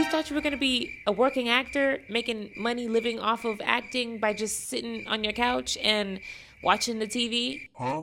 You thought you were gonna be a working actor, making money living off of acting by just sitting on your couch and watching the TV? Huh?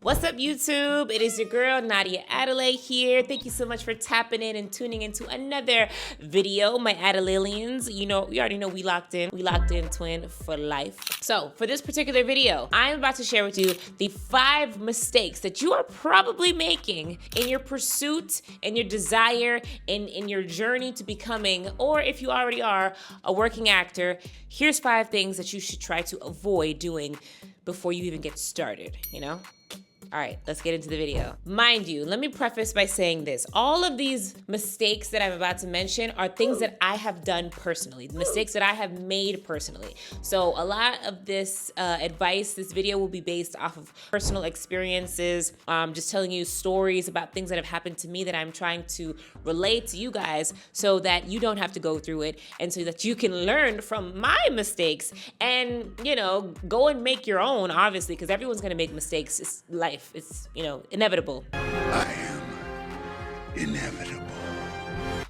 What's up, YouTube? It is your girl, Nadia Adelaide here. Thank you so much for tapping in and tuning into another video. My Adelalians, you know, we already know we locked in. We locked in, twin, for life. So for this particular video, I'm about to share with you the 5 mistakes that you are probably making in your pursuit and your desire in your journey to becoming, or if you already are, a working actor. Here's 5 things that you should try to avoid doing before you even get started, you know? All right, let's get into the video. Mind you, let me preface by saying this. All of these mistakes that I'm about to mention are things that I have done personally, mistakes that I have made personally. So a lot of this advice, this video will be based off of personal experiences, just telling you stories about things that have happened to me that I'm trying to relate to you guys so that you don't have to go through it and so that you can learn from my mistakes and, you know, go and make your own, obviously, because everyone's gonna make mistakes. It's life. It's, you know, inevitable. I am inevitable.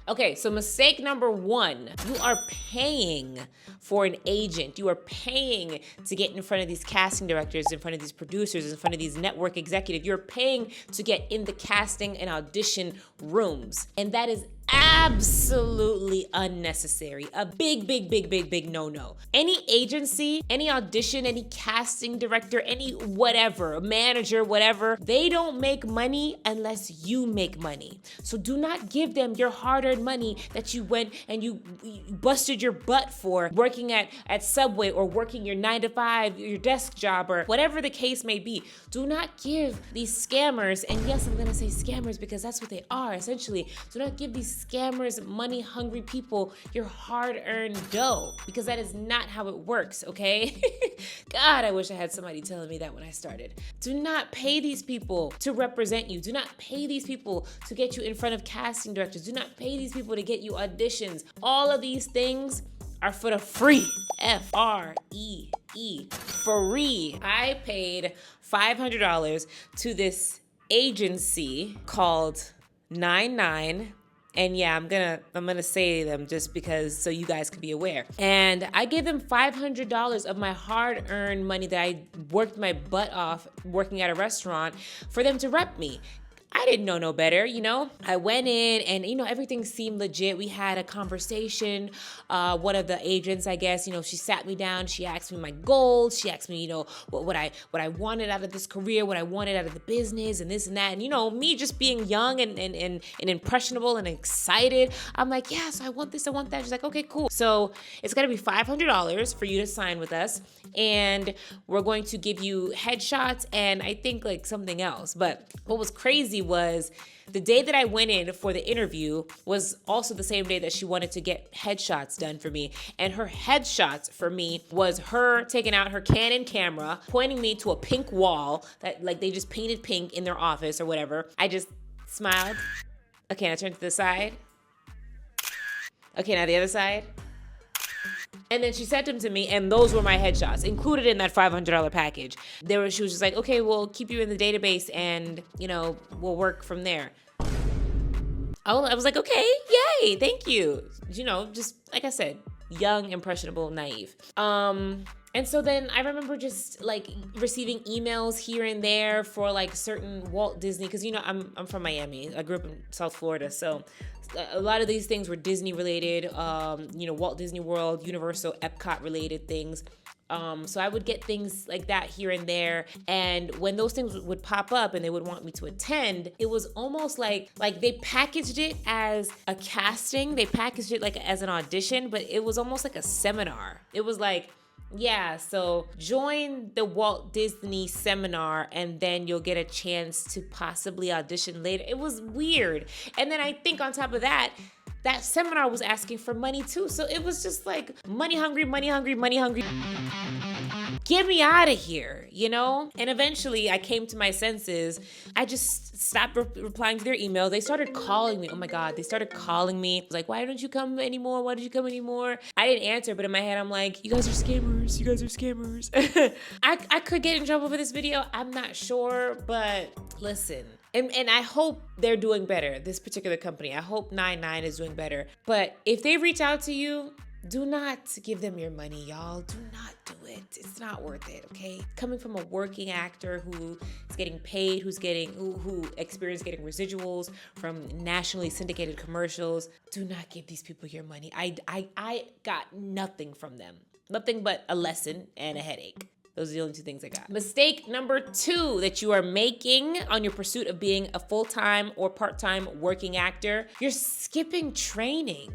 Okay, so mistake number 1, you are paying for an agent. You are paying to get in front of these casting directors, in front of these producers, in front of these network executives. You're paying to get in the casting and audition rooms. And that is absolutely unnecessary. A big no-no. Any agency, any audition, any casting director, any whatever, manager, whatever, they don't make money unless you make money. So do not give them your hard-earned money that you went and you busted your butt for working at Subway or working your 9-to-5, your desk job, or whatever the case may be. Do not give these scammers, and yes, I'm gonna say scammers because that's what they are, essentially. Do not give these scammers, money-hungry people your hard-earned dough, because that is not how it works, okay? God, I wish I had somebody telling me that when I started. Do not pay these people to represent you. Do not pay these people to get you in front of casting directors. Do not pay these people to get you auditions. All of these things are for the free. F-R-E-E. Free. I paid $500 to this agency called 99. And yeah, I'm gonna say them just because so you guys can be aware. And I gave them $500 of my hard-earned money that I worked my butt off working at a restaurant for them to rep me. I didn't know no better, you know? I went in and, you know, everything seemed legit. We had a conversation. One of the agents, I guess, you know, she sat me down. She asked me my goals. She asked me, you know, what I wanted out of this career, what I wanted out of the business and this and that. And, you know, me just being young and impressionable and excited. I'm like, yeah, so I want this, I want that. She's like, okay, cool. So it's gonna be $500 for you to sign with us. And we're going to give you headshots and I think like something else. But what was crazy was the day that I went in for the interview was also the same day that she wanted to get headshots done for me. And her headshots for me was her taking out her Canon camera, pointing me to a pink wall that like they just painted pink in their office or whatever. I just smiled. Okay, now turn to the side. Okay, now the other side. And then she sent them to me, and those were my headshots, included in that $500 package. She was just like, okay, we'll keep you in the database, and, you know, we'll work from there. I was like, okay, yay, thank you. You know, just, like I said, young, impressionable, naive. And so then I remember just like receiving emails here and there for like certain Walt Disney, because, you know, I'm from Miami. I grew up in South Florida, so a lot of these things were Disney related, you know, Walt Disney World, Universal, Epcot related things. So I would get things like that here and there. And when those things would pop up and they would want me to attend, it was almost like they packaged it as a casting. They packaged it like as an audition, but it was almost like a seminar. It was like, yeah, so join the Walt Disney seminar and then you'll get a chance to possibly audition later. It was weird. And then I think on top of that, that seminar was asking for money too. So it was just like money hungry. Get me out of here, you know? And eventually I came to my senses. I just stopped replying to their email. They started calling me. Oh my God, they started calling me. I was like, why don't you come anymore? Why don't you come anymore? I didn't answer, but in my head, I'm like, you guys are scammers. You guys are scammers. I could get in trouble for this video. I'm not sure, but listen. And I hope they're doing better, this particular company. I hope 99 is doing better. But if they reach out to you, do not give them your money, y'all. Do not do it. It's not worth it, okay? Coming from a working actor who is getting paid, who experienced getting residuals from nationally syndicated commercials, do not give these people your money. I got nothing from them. Nothing but a lesson and a headache. Those are the only two things I got. Mistake number 2 that you are making on your pursuit of being a full-time or part-time working actor, you're skipping training.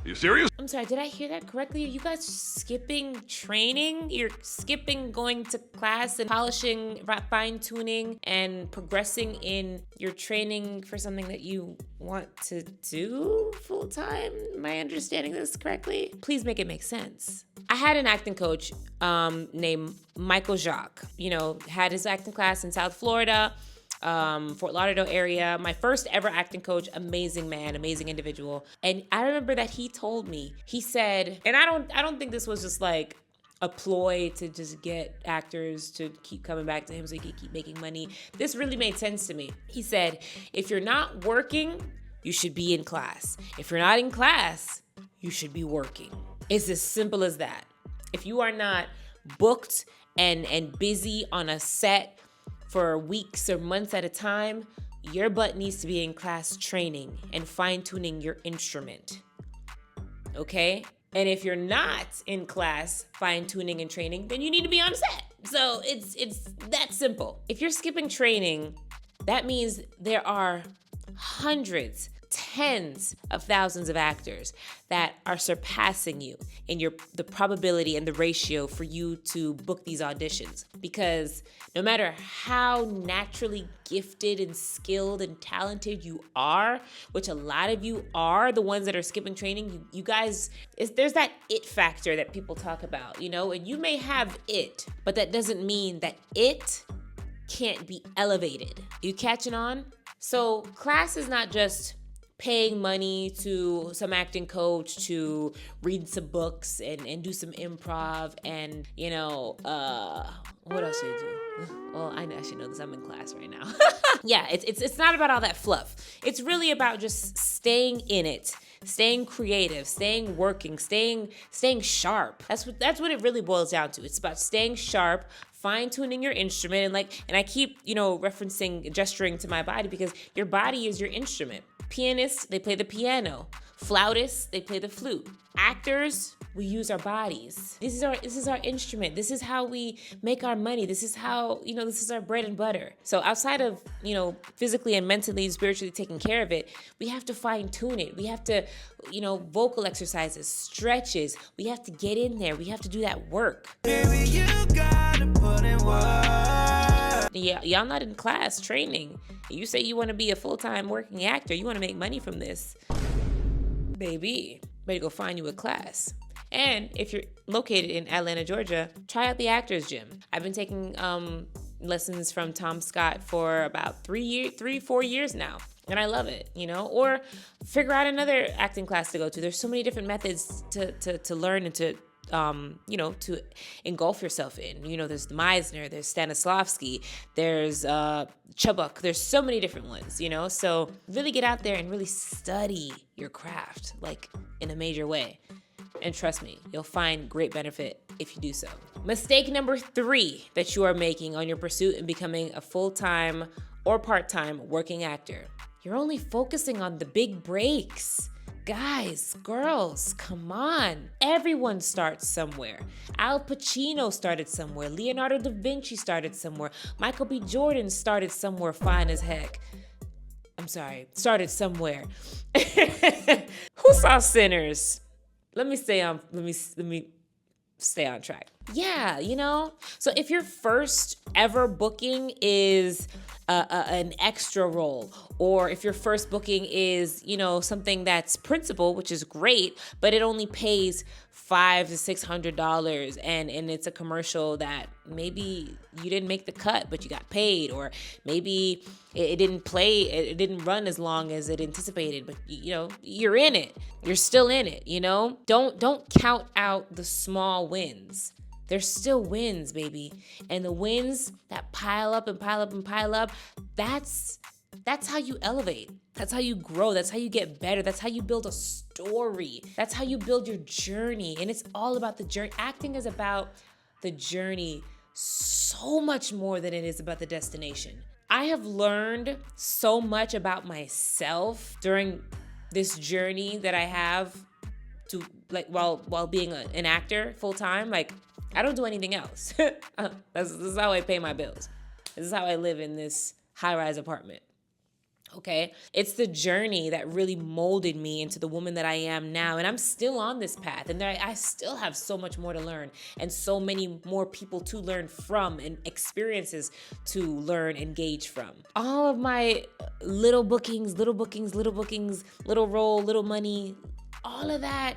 You serious? I'm sorry, did I hear that correctly? Are you guys skipping training? You're skipping going to class and polishing, fine-tuning, and progressing in your training for something that you want to do full-time? Am I understanding this correctly? Please make it make sense. I had an acting coach named Michael Jacques. You know, had his acting class in South Florida. Fort Lauderdale area. My first ever acting coach, amazing man, amazing individual. And I remember that he told me, he said, and I don't think this was just like a ploy to just get actors to keep coming back to him so he could keep making money. This really made sense to me. He said, if you're not working, you should be in class. If you're not in class, you should be working. It's as simple as that. If you are not booked and busy on a set for weeks or months at a time, your butt needs to be in class training and fine-tuning your instrument, okay? And if you're not in class fine-tuning and training, then you need to be on set. So it's that simple. If you're skipping training, that means there are hundreds, tens of thousands of actors that are surpassing you in the probability and the ratio for you to book these auditions. Because no matter how naturally gifted and skilled and talented you are, which a lot of you are, the ones that are skipping training, you guys, there's that it factor that people talk about, you know, and you may have it, but that doesn't mean that it can't be elevated. You catching on? So class is not just paying money to some acting coach to read some books and do some improv and, you know, what else do you do? Well, I actually know this. I'm in class right now. Yeah, it's not about all that fluff. It's really about just staying in it, staying creative, staying working, staying sharp. That's what it really boils down to. It's about staying sharp, fine-tuning your instrument, and I keep, you know, gesturing to my body because your body is your instrument. Pianists, they play the piano. Flautists, they play the flute. Actors, we use our bodies. This is our instrument. This is how we make our money. This is how, you know, this is our bread and butter. So outside of, you know, physically and mentally and spiritually taking care of it, we have to fine tune it. We have to, you know, vocal exercises, stretches. We have to get in there. We have to do that work. Baby, you gotta put in work. Yeah, y'all not in class training. You say you want to be a full-time working actor. You want to make money from this. Baby, better go find you a class. And if you're located in Atlanta, Georgia, try out the Actors Gym. I've been taking lessons from Tom Scott for about 4 years now. And I love it, you know? Or figure out another acting class to go to. There's so many different methods to learn and to you know, to engulf yourself in. You know, there's Meisner, there's Stanislavski, there's Chubbuck. There's so many different ones, you know? So really get out there and really study your craft, like in a major way. And trust me, you'll find great benefit if you do so. Mistake number 3 that you are making on your pursuit in becoming a full-time or part-time working actor. You're only focusing on the big breaks. Guys, girls, come on. Everyone starts somewhere. Al Pacino started somewhere. Leonardo da Vinci started somewhere. Michael B. Jordan started somewhere fine as heck. I'm sorry, started somewhere. Who saw Sinners? Let me stay on track. Yeah, you know? So if your first ever booking is an extra role, or if your first booking is, something that's principal, which is great, but it only pays $500 to $600, and it's a commercial that maybe you didn't make the cut, but you got paid, or maybe it didn't run as long as it anticipated, but you're in it. You're still in it, Don't count out the small wins. There's still wins, baby. And the wins that pile up and pile up and pile up, that's how you elevate. That's how you grow. That's how you get better. That's how you build a story. That's how you build your journey. And it's all about the journey. Acting is about the journey so much more than it is about the destination. I have learned so much about myself during this journey that I have to, while being an actor full time. I don't do anything else. This is how I pay my bills. This is how I live in this high-rise apartment. Okay? It's the journey that really molded me into the woman that I am now. And I'm still on this path. And I still have so much more to learn, and so many more people to learn from, and experiences to learn and gauge from. All of my little bookings, little role, little money, all of that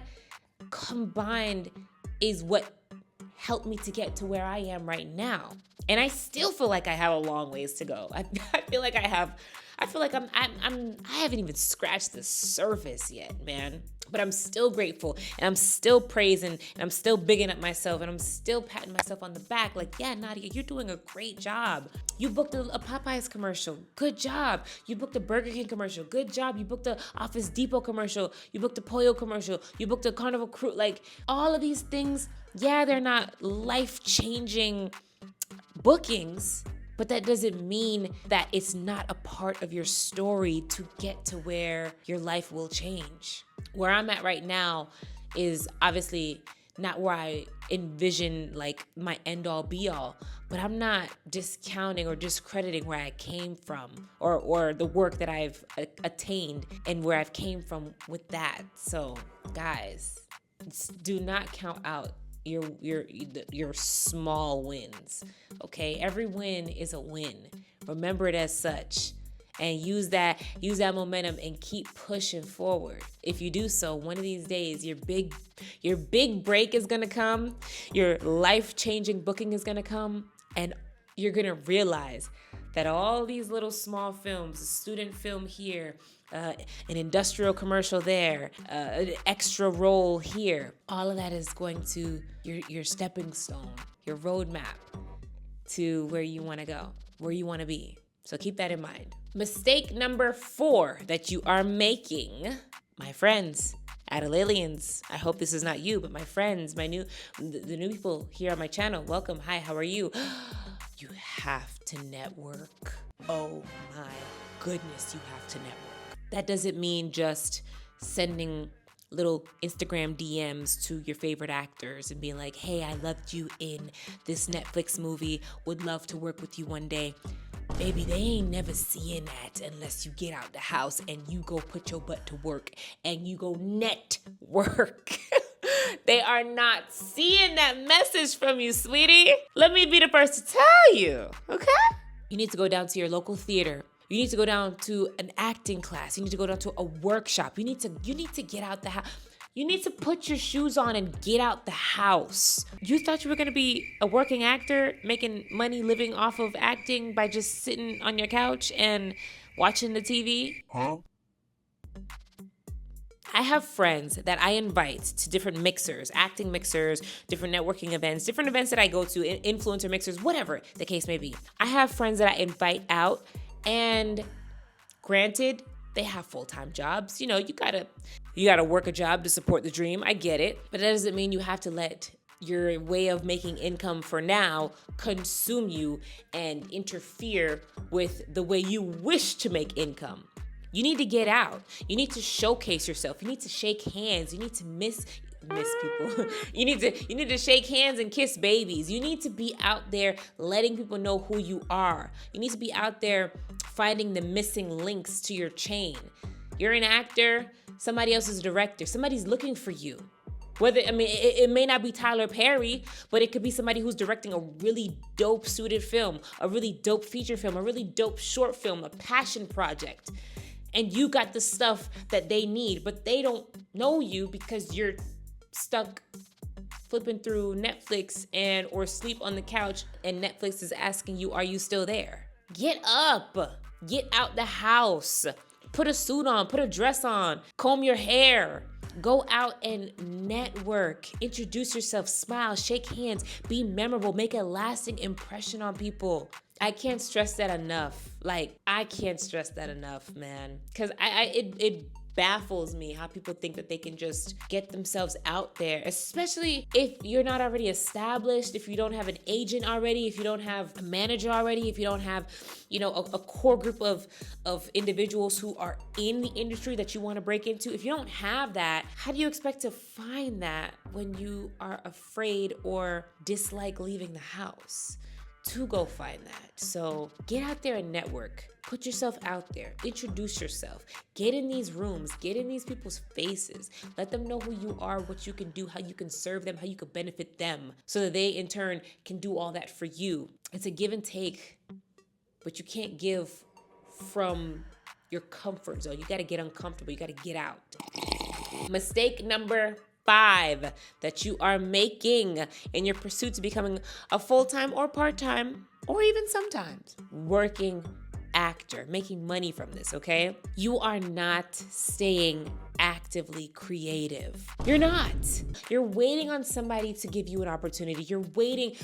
combined is what helped me to get to where I am right now. And I still feel like I have a long ways to go. I feel like I haven't even scratched the surface yet, man. But I'm still grateful, and I'm still praising, and I'm still bigging up myself, and I'm still patting myself on the back. Yeah, Nadia, you're doing a great job. You booked a Popeyes commercial. Good job. You booked a Burger King commercial. Good job. You booked a Office Depot commercial. You booked a Pollo commercial. You booked a Carnival Cruise. All of these things, yeah, they're not life-changing bookings, but that doesn't mean that it's not a part of your story to get to where your life will change. Where I'm at right now is obviously not where I envision my end all be all, but I'm not discounting or discrediting where I came from, or the work that I've attained and where I've came from with that. So guys, do not count out your small wins. Okay, every win is a win. Remember it as such, and use that momentum and keep pushing forward. If you do so, one of these days your big break is gonna come, your life-changing booking is gonna come, and you're gonna realize that all these little small films, a student film here, an industrial commercial there, an extra role here, all of that is going to your stepping stone, your roadmap to where you want to go, where you want to be. So keep that in mind. Mistake number 4 that you are making, my friends, Adalalians. I hope this is not you, but my friends, the new people here on my channel. Welcome. Hi, how are you? You have to network. Oh my goodness, you have to network. That doesn't mean just sending little Instagram DMs to your favorite actors and being like, hey, I loved you in this Netflix movie. Would love to work with you one day. Baby, they ain't never seeing that unless you get out the house and you go put your butt to work and you go network. They are not seeing that message from you, sweetie. Let me be the first to tell you, okay? You need to go down to your local theater. You need to go down to an acting class. You need to go down to a workshop. You need to get out the house. You need to put your shoes on and get out the house. You thought you were gonna be a working actor, making money living off of acting by just sitting on your couch and watching the TV? Huh? I have friends that I invite to different mixers, acting mixers, different networking events, different events that I go to, influencer mixers, whatever the case may be. I have friends that I invite out, and granted, they have full-time jobs. You gotta work a job to support the dream. I get it. But that doesn't mean you have to let your way of making income for now consume you and interfere with the way you wish to make income. You need to get out. You need to showcase yourself. You need to shake hands. You need to miss people. You need to shake hands and kiss babies. You need to be out there letting people know who you are. You need to be out there finding the missing links to your chain. You're an actor, somebody else is a director, somebody's looking for you. It may not be Tyler Perry, but it could be somebody who's directing a really dope suited film, a really dope feature film, a really dope short film, a passion project. And you got the stuff that they need, but they don't know you because you're stuck flipping through Netflix or sleep on the couch, and Netflix is asking you, are you still there? Get up, get out the house, put a suit on, put a dress on, comb your hair, go out and network, introduce yourself, smile, shake hands, be memorable, make a lasting impression on people. I can't stress that enough. I can't stress that enough, man. Because it baffles me how people think that they can just get themselves out there, especially if you're not already established, if you don't have an agent already, if you don't have a manager already, if you don't have, a core group of individuals who are in the industry that you want to break into. If you don't have that, how do you expect to find that when you are afraid or dislike leaving the house to go find that? So get out there and network. Put yourself out there. Introduce yourself. Get in these rooms. Get in these people's faces. Let them know who you are, what you can do, how you can serve them, how you can benefit them, so that they in turn can do all that for you. It's a give and take, but you can't give from your comfort zone. You got to get uncomfortable. You got to get out. Mistake number 5 that you are making in your pursuit to becoming a full-time or part-time, or even sometimes working actor, making money from this, okay? You are not staying actively creative. You're not. You're waiting on somebody to give you an opportunity. You're waiting,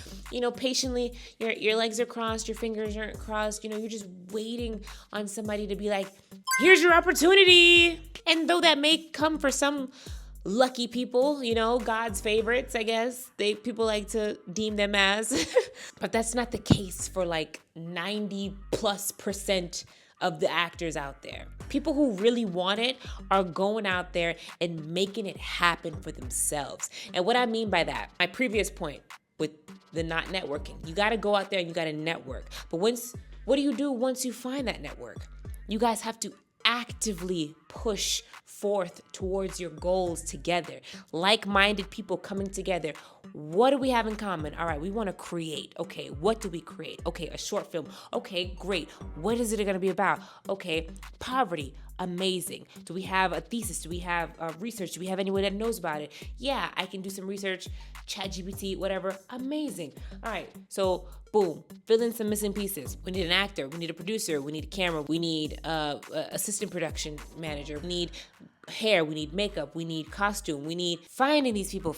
patiently. Your legs are crossed, your fingers aren't crossed. You're just waiting on somebody to be like, here's your opportunity. And though that may come for some lucky people, God's favorites, I guess. People like to deem them as. But that's not the case for 90+% of the actors out there. People who really want it are going out there and making it happen for themselves. And what I mean by that, my previous point with the not networking, you got to go out there and you got to network. But what do you do once you find that network? You guys have to actively push forth towards your goals together. Like-minded people coming together. What do we have in common? All right, we want to create. Okay, what do we create? Okay, a short film. Okay, great. What is it going to be about? Okay, poverty. Amazing. Do we have a thesis? Do we have research? Do we have anyone that knows about it? Yeah, I can do some research, ChatGPT, whatever. Amazing. All right, so boom, fill in some missing pieces. We need an actor. We need a producer. We need a camera. We need assistant production manager. We need hair. We need makeup. We need costume. We need finding these people,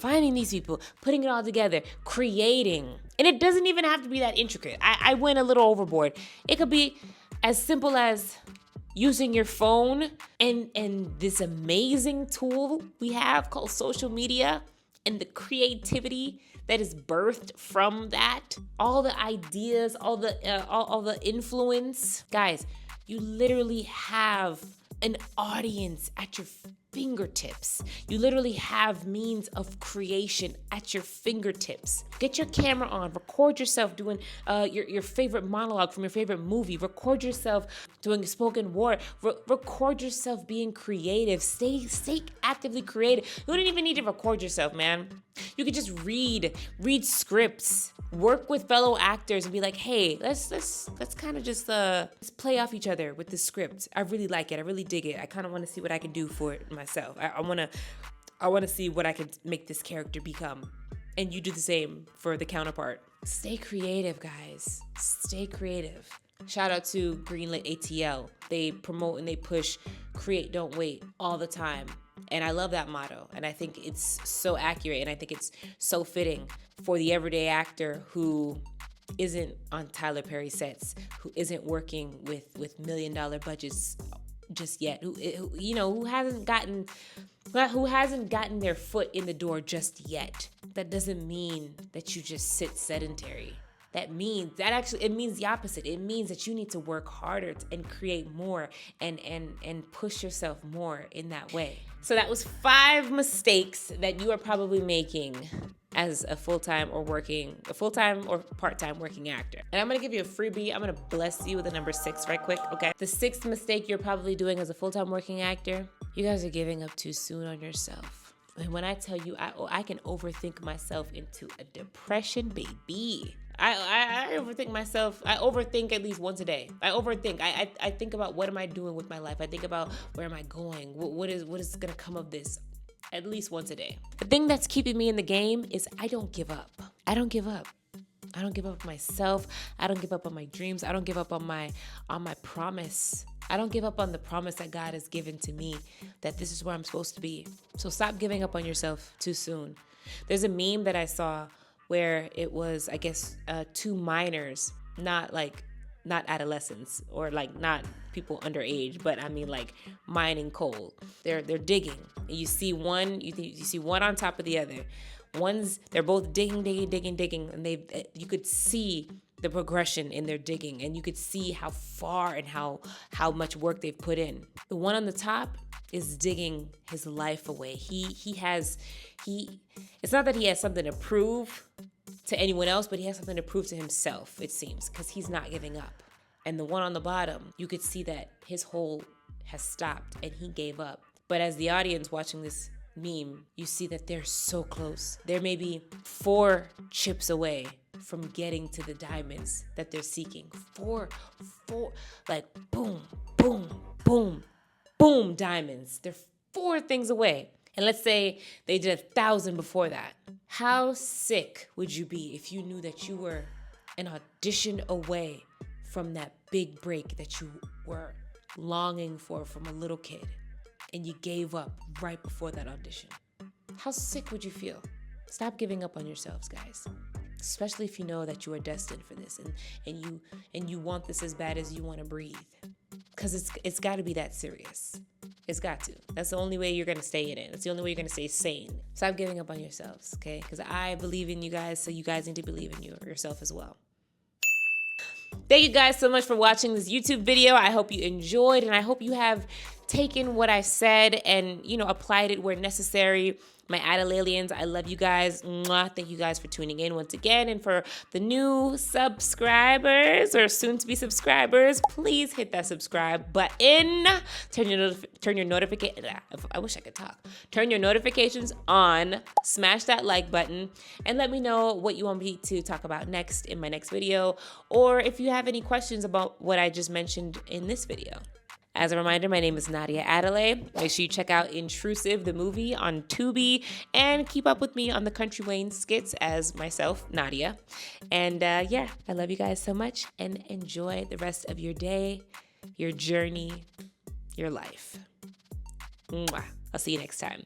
putting it all together, creating. And it doesn't even have to be that intricate. I went a little overboard. It could be as simple as using your phone and this amazing tool we have called social media, and the creativity that is birthed from that, all the ideas, all the influence. Guys, you literally have an audience at your fingertips. You literally have means of creation at your fingertips. Get your camera on, record yourself doing your favorite monologue from your favorite movie, record yourself doing spoken word, record yourself being creative. Stay actively creative. You don't even need to record yourself, man. You could just read scripts, work with fellow actors and be like, hey, let's kind of just let's play off each other with the script. I really like it. I really dig it. I kind of want to see what I can do for it myself. I want to see what I can make this character become. And you do the same for the counterpart. Stay creative, guys. Stay creative. Shout out to Greenlit ATL. They promote and they push create, don't wait all the time. And I love that motto. And I think it's so accurate. And I think it's so fitting for the everyday actor who isn't on Tyler Perry sets, who isn't working with $1 million budgets just yet, who hasn't gotten their foot in the door just yet. That doesn't mean that you just sit sedentary. It means the opposite. It means that you need to work harder and create more and push yourself more in that way. So that was 5 mistakes that you are probably making as a full-time or part-time working actor. And I'm gonna give you a freebie. I'm gonna bless you with the number 6 right quick, okay? The 6th mistake you're probably doing as a full-time working actor, you guys are giving up too soon on yourself. And when I tell you, I can overthink myself into a depression, baby. I overthink myself. I overthink at least once a day. I think about what am I doing with my life. I think about where am I going? What is gonna come of this? At least once a day. The thing that's keeping me in the game is I don't give up. I don't give up. I don't give up on myself. I don't give up on my dreams. I don't give up on my promise. I don't give up on the promise that God has given to me that this is where I'm supposed to be. So stop giving up on yourself too soon. There's a meme that I saw where it was, I guess, two miners, not adolescents or like not people underage, but I mean like mining coal. They're digging. And you see one, you see one on top of the other. They're both digging, and you could see the progression in their digging, and you could see how far and how much work they've put in. The one on the top is digging his life away. It's not that he has something to prove to anyone else, but he has something to prove to himself, it seems, because he's not giving up. And the one on the bottom, you could see that his hole has stopped and he gave up. But as the audience watching this meme, you see that they're so close. They're maybe 4 chips away from getting to the diamonds that they're seeking. Four, like boom, boom, boom, boom, diamonds. They're 4 things away. And let's say they did 1,000 before that. How sick would you be if you knew that you were an audition away from that big break that you were longing for from a little kid, and you gave up right before that audition? How sick would you feel? Stop giving up on yourselves, guys. Especially if you know that you are destined for this and you want this as bad as you want to breathe. Because it's got to be that serious. It's got to. That's the only way you're going to stay in it. That's the only way you're going to stay sane. Stop giving up on yourselves, okay? Because I believe in you guys, so you guys need to believe in yourself as well. Thank you guys so much for watching this YouTube video. I hope you enjoyed, and I hope you have taken what I said and, applied it where necessary. My Adelailians, I love you guys. Mwah. Thank you guys for tuning in once again. And for the new subscribers or soon-to-be subscribers, please hit that subscribe button. Turn your notification. I wish I could talk. Turn your notifications on. Smash that like button, and let me know what you want me to talk about next in my next video, or if you have any questions about what I just mentioned in this video. As a reminder, my name is Nadia Adelaide. Make sure you check out Intrusive, the movie, on Tubi, and keep up with me on the Country Wayne skits as myself, Nadia. And I love you guys so much, and enjoy the rest of your day, your journey, your life. Mwah. I'll see you next time.